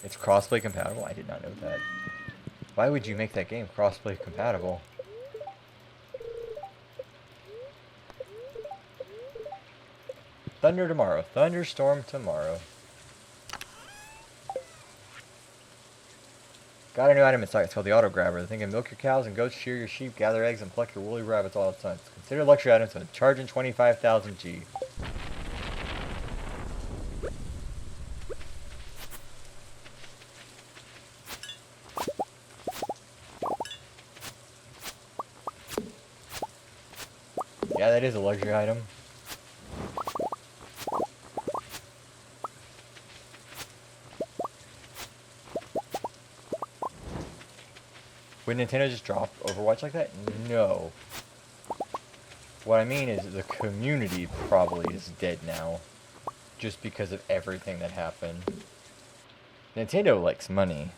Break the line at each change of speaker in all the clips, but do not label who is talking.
It's crossplay compatible? I did not know that. Why would you make that game crossplay compatible? Thunder tomorrow. Thunderstorm tomorrow. Got a new item in stock. It's called the Auto Grabber. The thing can milk your cows and goats, shear your sheep, gather eggs, and pluck your woolly rabbits all at once. Consider luxury items and charging 25,000 G. Yeah, that is a luxury item. Would Nintendo just drop Overwatch like that? No. What I mean is the community probably is dead now. Just because of everything that happened. Nintendo likes money.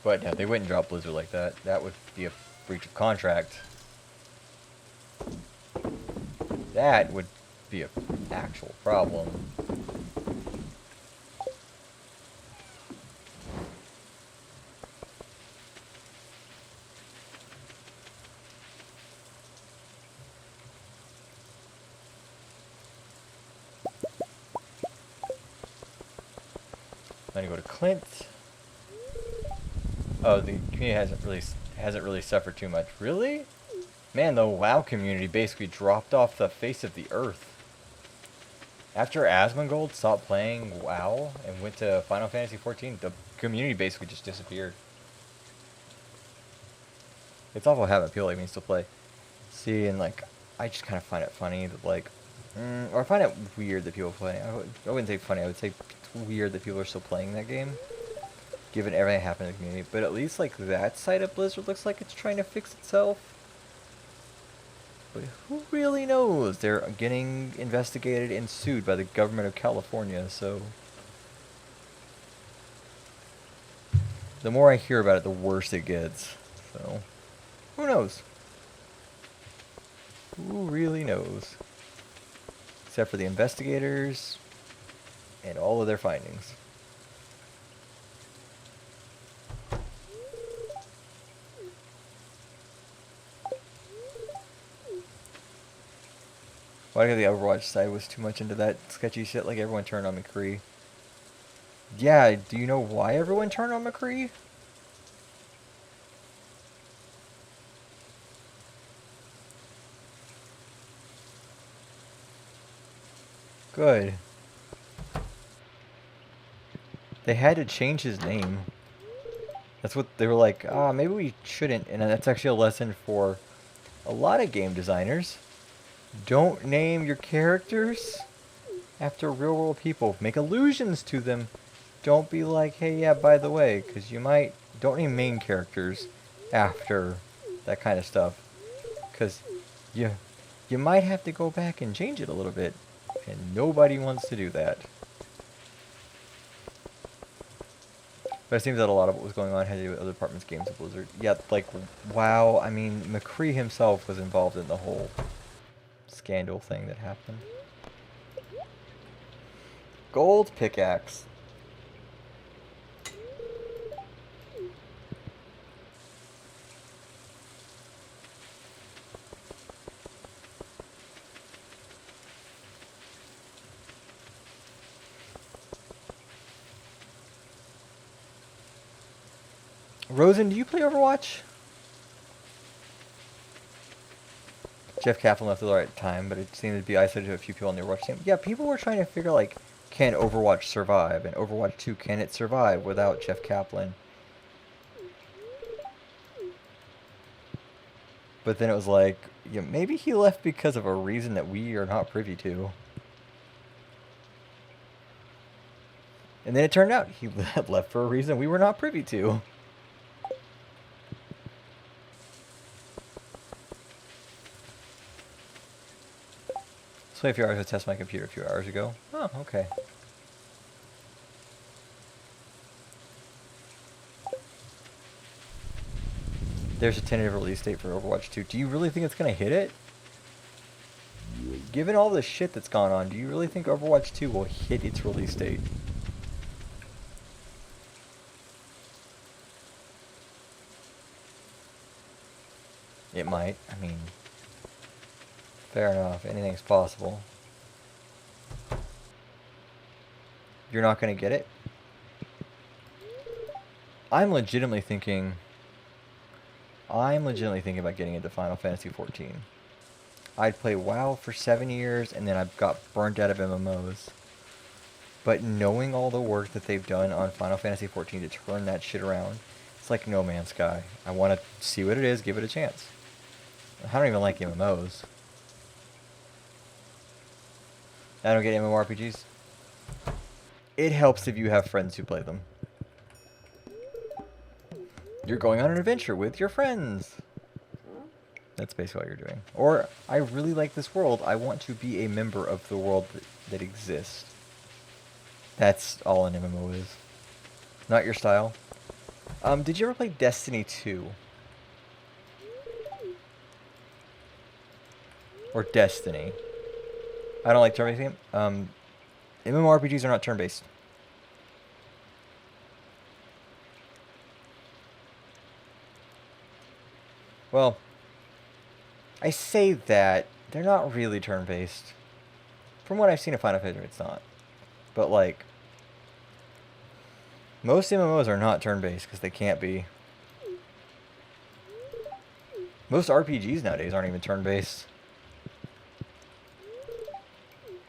But no, they wouldn't drop Blizzard like that. That would be a breach of contract. That would be an actual problem. I'm gonna go to Clint. Oh, the community hasn't really suffered too much. Really? Man, the WoW community basically dropped off the face of the earth. After Asmongold stopped playing WoW and went to Final Fantasy XIV, the community basically just disappeared. It's awful having people like me still play. See, and like, I just kind of find it funny that like, or I find it weird that people play. I wouldn't say funny. I would say it's weird that people are still playing that game, given everything that happened in the community. But at least like that side of Blizzard looks like it's trying to fix itself. But who really knows? They're getting investigated and sued by the government of California, so the more I hear about it, the worse it gets. So, who knows? Who really knows? Except for the investigators and all of their findings. Why do the Overwatch side was too much into that sketchy shit? Like everyone turned on McCree. Yeah, do you know why everyone turned on McCree? Good. They had to change his name. That's what they were like, maybe we shouldn't. And that's actually a lesson for a lot of game designers. Don't name your characters after real world people. Make allusions to them. Don't be like, hey, yeah, by the way, because you might... Don't name main characters after that kind of stuff. Because you might have to go back and change it a little bit. And nobody wants to do that. But it seems that a lot of what was going on had to do with other departments' games of Blizzard. Yeah, like, WoW, I mean, McCree himself was involved in the whole scandal thing that happened. Gold pickaxe. Rosen, do you play Overwatch? Jeff Kaplan left at the right time, but it seemed to be isolated to a few people on the Overwatch team. Yeah, people were trying to figure, like, can Overwatch survive? And Overwatch 2, can it survive without Jeff Kaplan? But then it was like, yeah, maybe he left because of a reason that we are not privy to. And then it turned out he left for a reason we were not privy to. So a few hours to test my computer a few hours ago. Oh, okay. There's a tentative release date for Overwatch 2. Do you really think it's going to hit it? Given all the shit that's gone on, do you really think Overwatch 2 will hit its release date? It might. I mean, fair enough. Anything's possible. You're not going to get it? I'm legitimately thinking about getting into Final Fantasy 14. I'd play WoW for 7 years, and then I got burnt out of MMOs. But knowing all the work that they've done on Final Fantasy 14 to turn that shit around, it's like No Man's Sky. I want to see what it is, give it a chance. I don't even like MMOs. I don't get MMORPGs. It helps if you have friends who play them. You're going on an adventure with your friends. That's basically what you're doing. Or, I really like this world. I want to be a member of the world that exists. That's all an MMO is. Not your style. Did you ever play Destiny 2? Or Destiny? I don't like turn-based game. MMORPGs are not turn-based. Well, I say that, they're not really turn-based. From what I've seen of Final Fantasy, it's not. But, like, most MMOs are not turn-based, because they can't be. Most RPGs nowadays aren't even turn-based.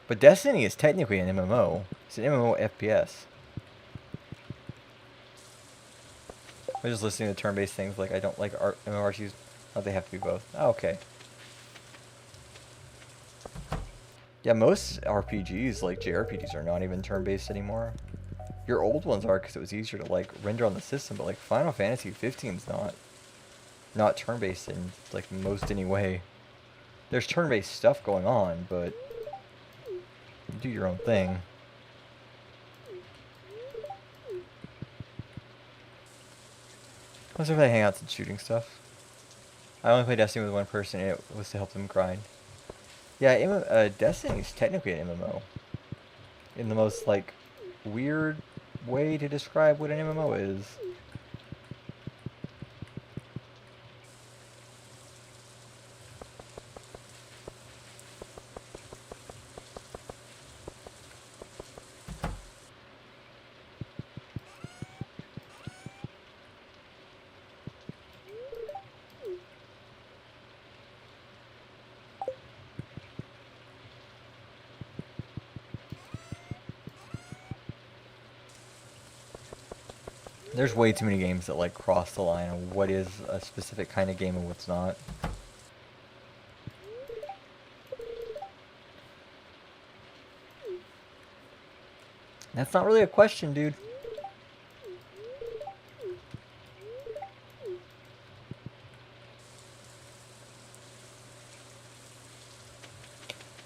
But Destiny is technically an MMO. It's an MMO FPS. I'm just listening to turn-based things, like I don't like MMORPGs. Oh, they have to be both. Oh, okay. Yeah, most RPGs, like JRPGs, are not even turn-based anymore. Your old ones are because it was easier to, like, render on the system, but, like, Final Fantasy 15's not turn-based in, like, most any way. There's turn-based stuff going on, but you do your own thing. Let's play hangouts and shooting stuff. I only play Destiny with one person, and it was to help them grind. Yeah, Destiny is technically an MMO. In the most, like, weird way to describe what an MMO is. There's way too many games that, like, cross the line of what is a specific kind of game and what's not. That's not really a question, dude.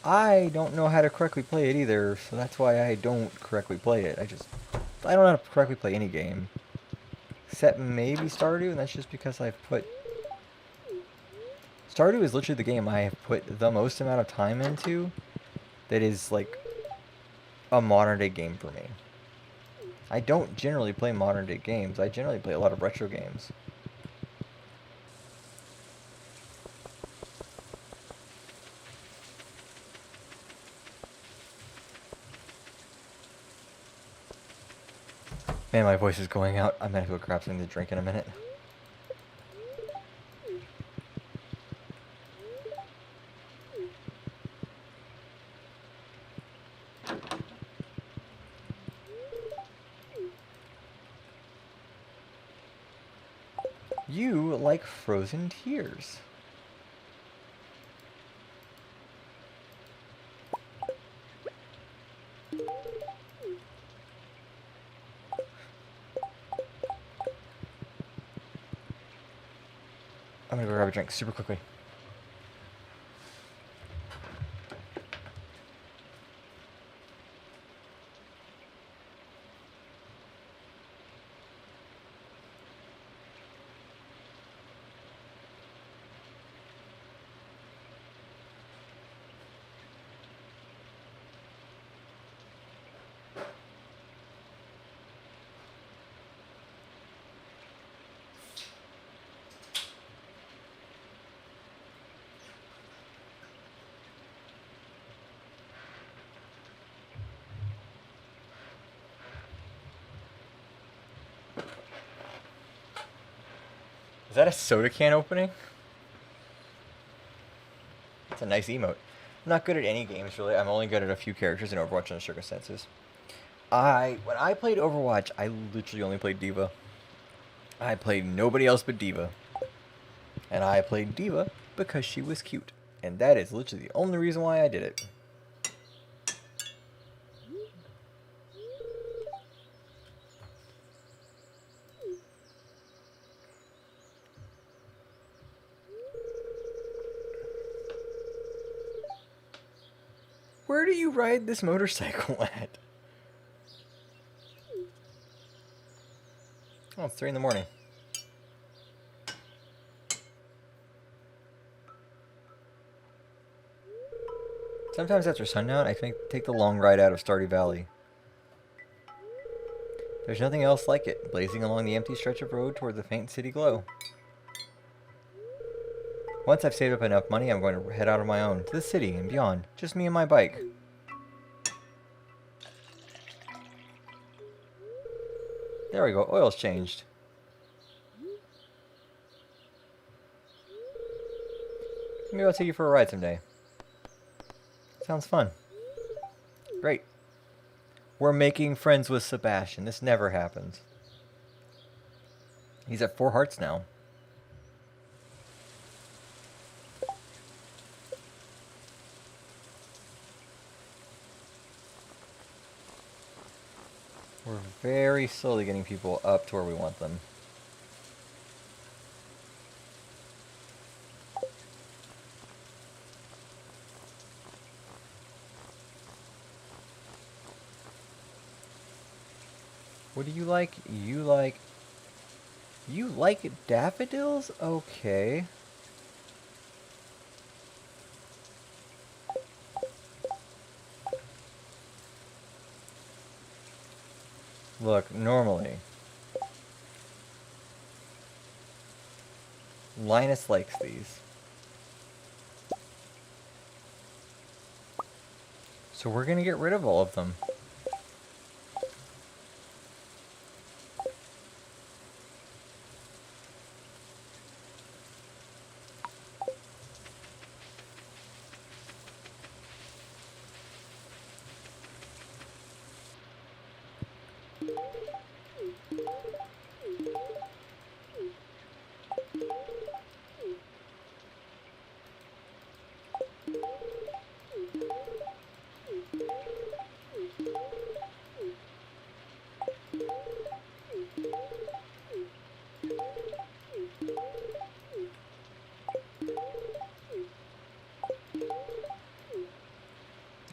I don't know how to correctly play it either, so that's why I don't correctly play it. I don't know how to correctly play any game. Except maybe Stardew, and that's just because I've put... Stardew is literally the game I have put the most amount of time into that is, like, a modern-day game for me. I don't generally play modern-day games. I generally play a lot of retro games. Man, my voice is going out. I'm gonna have to go grab something to drink in a minute. You like frozen tears. I'm gonna go grab a drink super quickly. Is that a soda can opening? That's a nice emote. I'm not good at any games, really. I'm only good at a few characters in Overwatch under circumstances. When I played Overwatch, I literally only played D.Va. I played nobody else but D.Va. And I played D.Va because she was cute. And that is literally the only reason why I did it. Where do you ride this motorcycle at? Oh, it's 3 in the morning. Sometimes after sundown, I take the long ride out of Stardew Valley. There's nothing else like it, blazing along the empty stretch of road toward the faint city glow. Once I've saved up enough money, I'm going to head out on my own, to the city and beyond. Just me and my bike. There we go, oil's changed. Maybe I'll take you for a ride someday. Sounds fun. Great. We're making friends with Sebastian. This never happens. He's at 4 hearts now. We're very slowly getting people up to where we want them. What do you like? You like daffodils? Okay. Look, normally Linus likes these. So we're gonna get rid of all of them.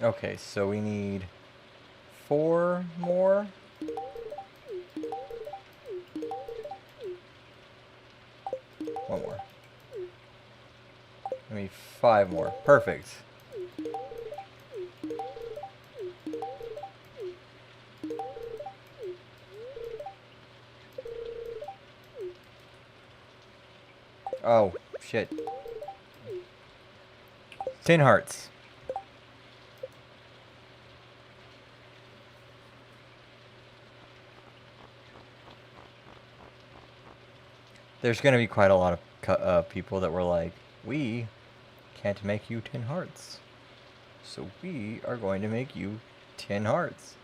Okay, so we need 4 more. One more. We need 5 more. Perfect. Oh, shit. 10 hearts. There's going to be quite a lot of people that were like, we can't make you 10 hearts. So we are going to make you 10 hearts.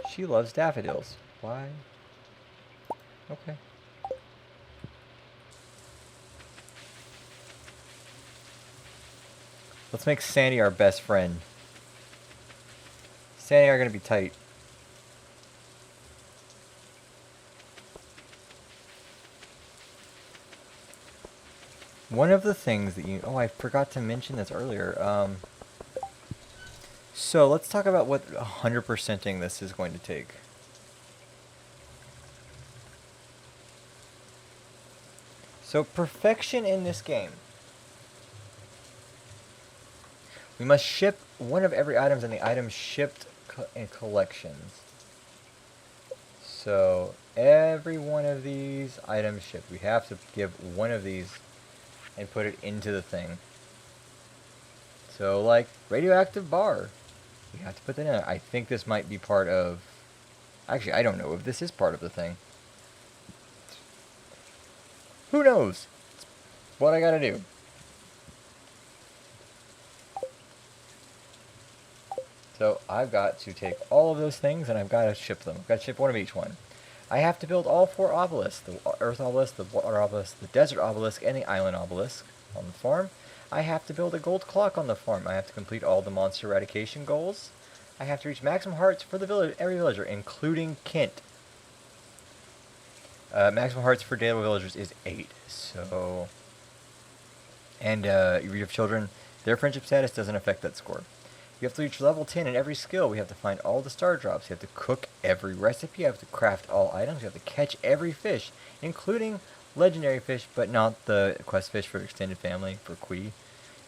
She loves daffodils. Why? Okay. Let's make Sandy our best friend. Sandy are going to be tight. One of the things that oh, I forgot to mention this earlier. So let's talk about what 100%ing this is going to take. So perfection in this game. We must ship one of every items in the item shipped in collections. So every one of these items shipped. We have to give one of these and put it into the thing. So like radioactive bar. We have to put that in. I think this might be part of... Actually, I don't know if this is part of the thing. Who knows? It's what I gotta do. So I've got to take all of those things and I've got to ship them. I've got to ship one of each one. I have to build all 4 obelisks. The earth obelisk, the water obelisk, the desert obelisk, and the island obelisk on the farm. I have to build a gold clock on the farm. I have to complete all the monster eradication goals. I have to reach maximum hearts for the village, every villager, including Kent. Maximum hearts for daily villagers is 8. So, and you have children. Their friendship status doesn't affect that score. You have to reach level 10 in every skill. We have to find all the star drops. You have to cook every recipe. You have to craft all items. You have to catch every fish, including legendary fish, but not the quest fish for extended family, for Kui.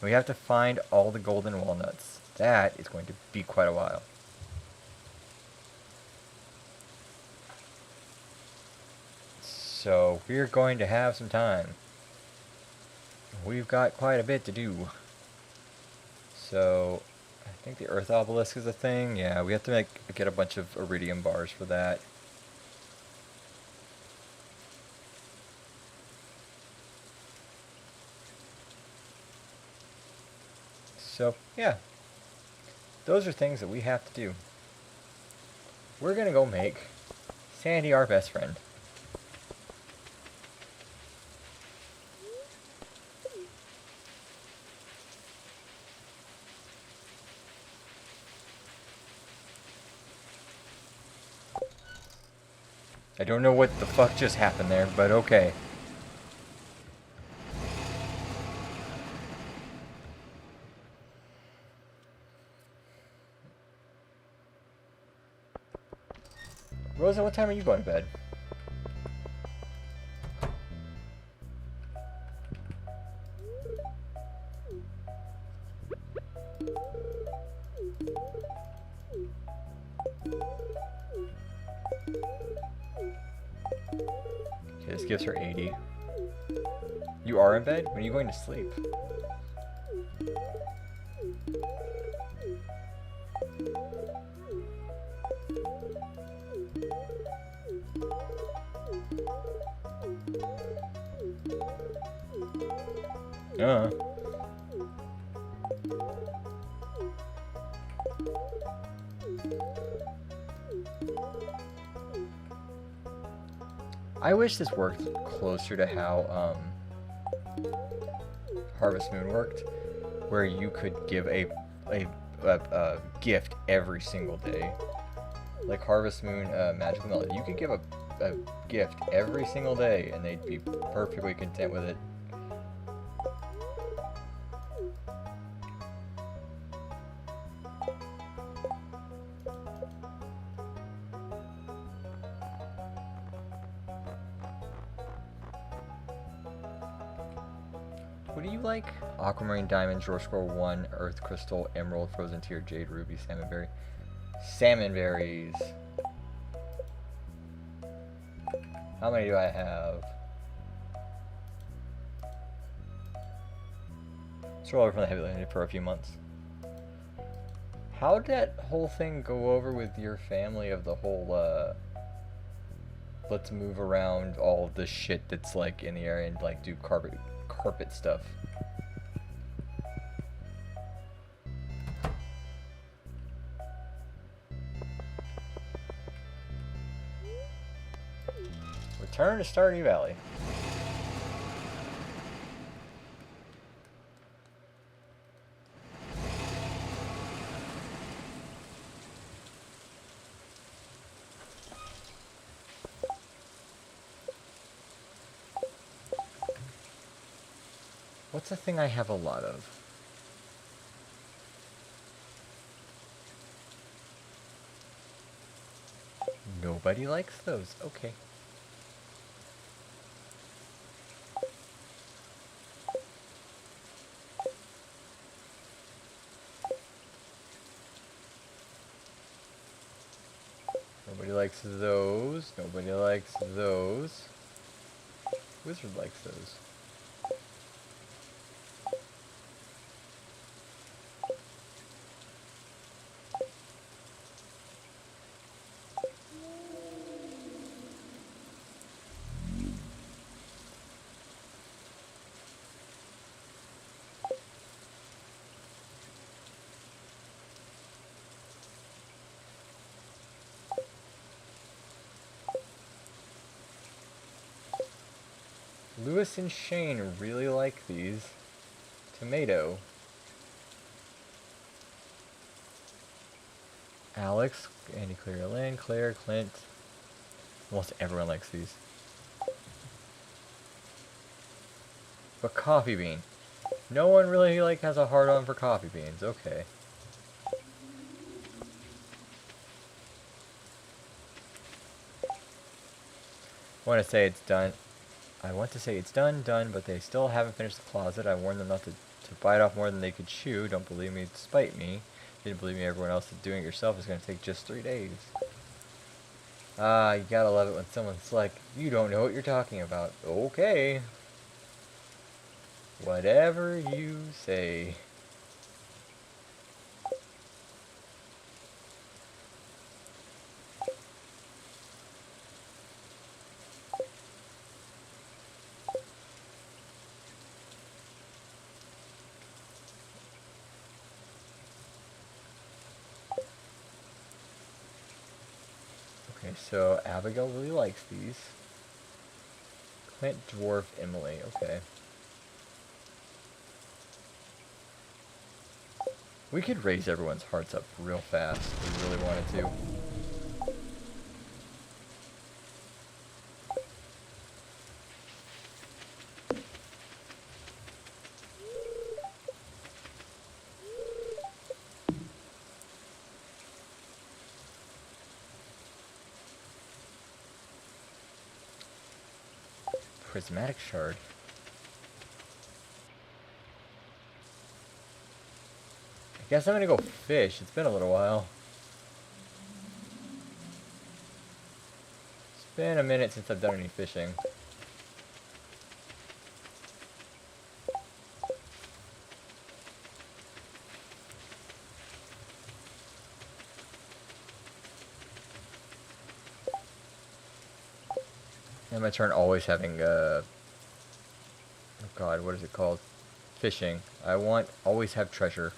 We have to find all the golden walnuts. That is going to be quite a while. So we're going to have some time. We've got quite a bit to do. So I think the earth obelisk is a thing. Yeah, we have to get a bunch of iridium bars for that. So, yeah. Those are things that we have to do. We're gonna go make Sandy our best friend. I don't know what the fuck just happened there, but okay. Rosa, what time are you going to bed? Okay, this gives her 80. You are in bed? When are you going to sleep? I wish this worked closer to how Harvest Moon worked, where you could give a gift every single day. Like Harvest Moon Magical Melody. You could give a gift every single day and they'd be perfectly content with it. What do you like? Aquamarine, Diamond, Drawer Scroll 1, Earth Crystal, Emerald, Frozen Tear, Jade, Ruby, Salmon Berry. Salmon Berries. How many do I have? Scroll over from the Heavy Landed for a few months. How did that whole thing go over with your family of the whole, let's move around all the shit that's like in the area and like do carpet stuff? Return to Stardew Valley. What's the thing I have a lot of? Nobody likes those. Okay. Nobody likes those. Nobody likes those. Wizard likes those. Lewis and Shane really like these. Tomato. Alex, Andy, Claire, Lynn, Claire, Clint. Almost everyone likes these. But coffee bean. No one really like has a hard on for coffee beans. Okay. I want to say it's done. I want to say it's done, but they still haven't finished the closet. I warned them not to bite off more than they could chew. Don't believe me, despite me. Didn't believe me, everyone else is doing it yourself. It's going to take just 3 days. Ah, you gotta love it when someone's like, you don't know what you're talking about. Okay. Whatever you say. Okay, so Abigail really likes these. Clint, Dwarf, Emily, okay. We could raise everyone's hearts up real fast if we really wanted to. Prismatic shard. I guess I'm gonna go fish. It's been a little while. It's been a minute since I've done any fishing. And my turn always having, oh god, what is it called? Fishing. I want, always have treasure.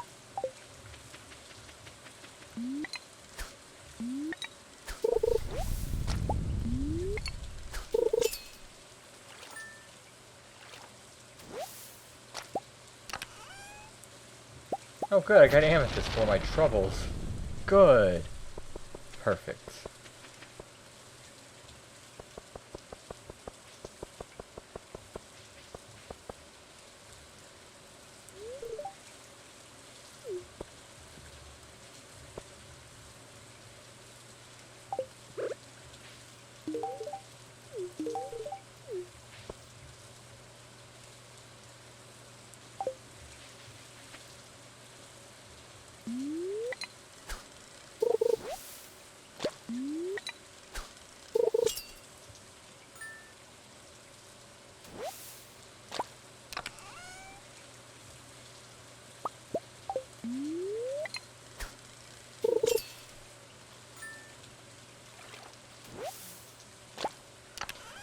Oh good, I got amethyst for my troubles. Good. Perfect.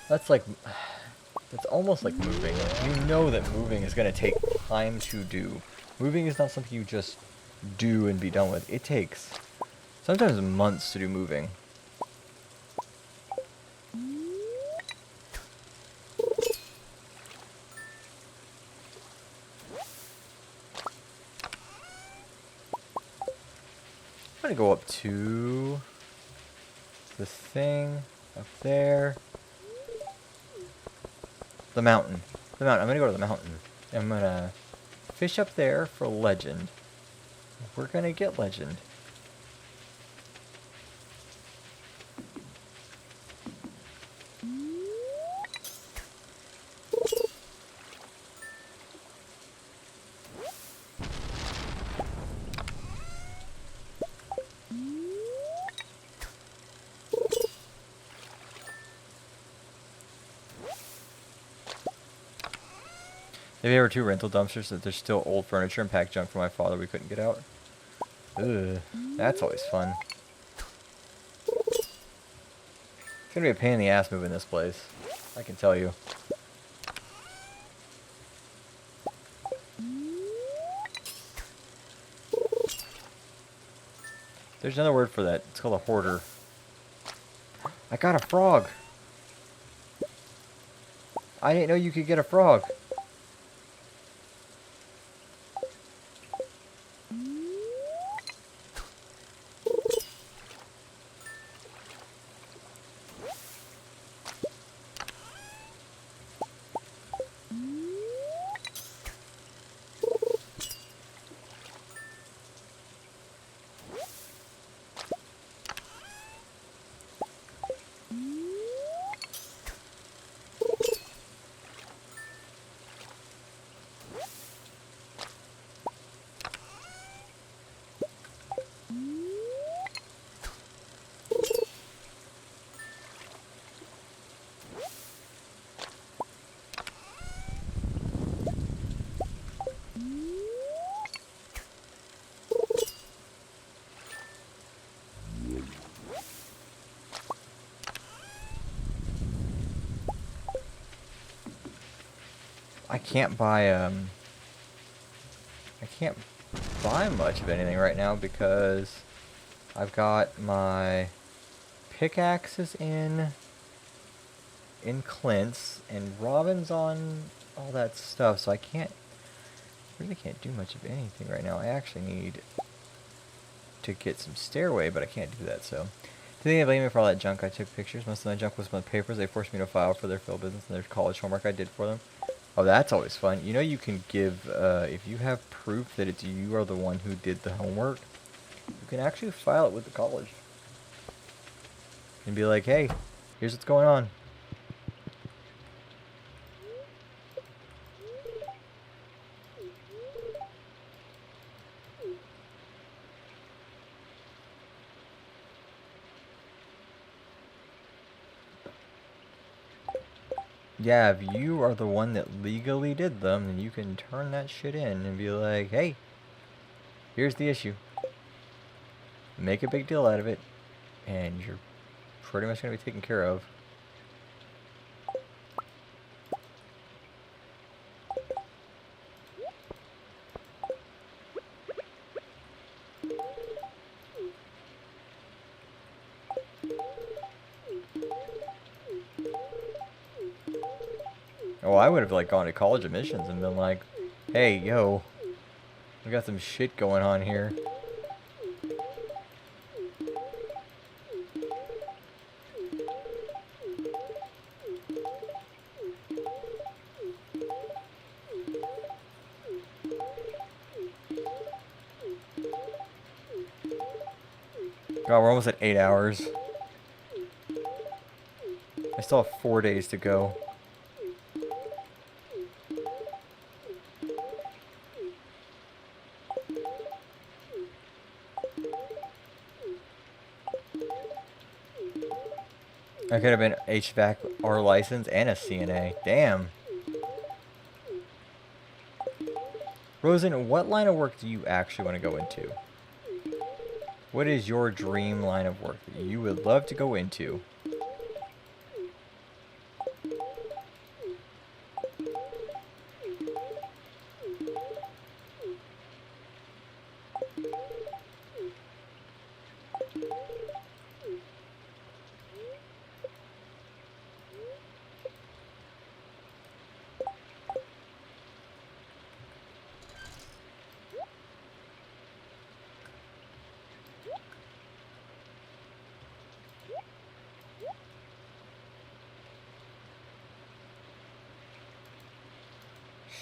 That's like, it's almost like moving. You know that moving is going to take time to do. Moving is not something you just do and be done with. It takes sometimes months to do moving. I'm going to go up to this thing up there. The mountain. The mountain. I'm going to go to the mountain. I'm going to fish up there for legend. We're going to get legend. Have you ever two rental dumpsters that there's still old furniture and packed junk from my father we couldn't get out? Ugh, that's always fun. It's gonna be a pain in the ass moving this place, I can tell you. There's another word for that. It's called a hoarder. I got a frog! I didn't know you could get a frog. I can't buy much of anything right now because I've got my pickaxes in Clint's and Robin's on all that stuff, so I really can't do much of anything right now. I actually need to get some stairway, but I can't do that, so. Do they blame me for all that junk I took pictures? Most of my junk was my papers. They forced me to file for their field business and their college homework I did for them. Oh, that's always fun. You know you can give, if you have proof that you are the one who did the homework, you can actually file it with the college. And be like, hey, here's what's going on. Yeah, if you are the one that legally did them, then you can turn that shit in and be like, hey, here's the issue. Make a big deal out of it, and you're pretty much going to be taken care of. Oh, I would have like gone to college admissions and been like, hey, yo, we got some shit going on here. God, we're almost at 8 hours. I still have 4 days to go. I could have been HVAC R license and a CNA. Damn. Rosen, what line of work do you actually want to go into? What is your dream line of work that you would love to go into?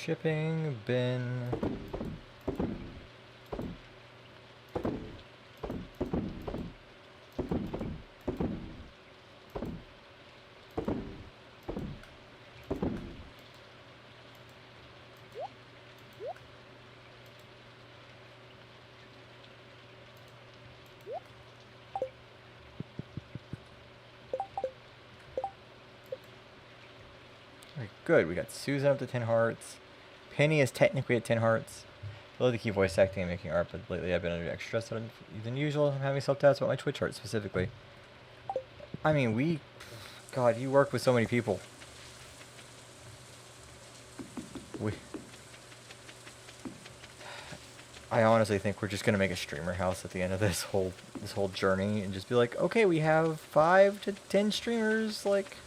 Shipping bin. Alright, good. We got Susan up to 10 hearts. Penny is technically at 10 hearts. I love to keep voice acting and making art, but lately I've been under extra stress than usual. I'm having self-doubts about my Twitch art specifically. I mean, God, you work with so many people. I honestly think we're just gonna make a streamer house at the end of this whole journey and just be like, okay, we have 5 to 10 streamers, like,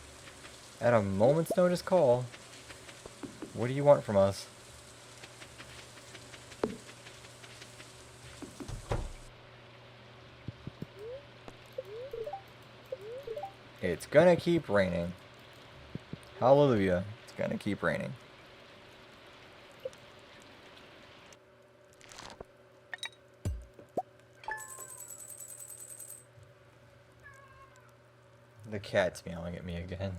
at a moment's notice call. What do you want from us? It's gonna keep raining. Hallelujah. It's gonna keep raining. The cat's meowing at me again.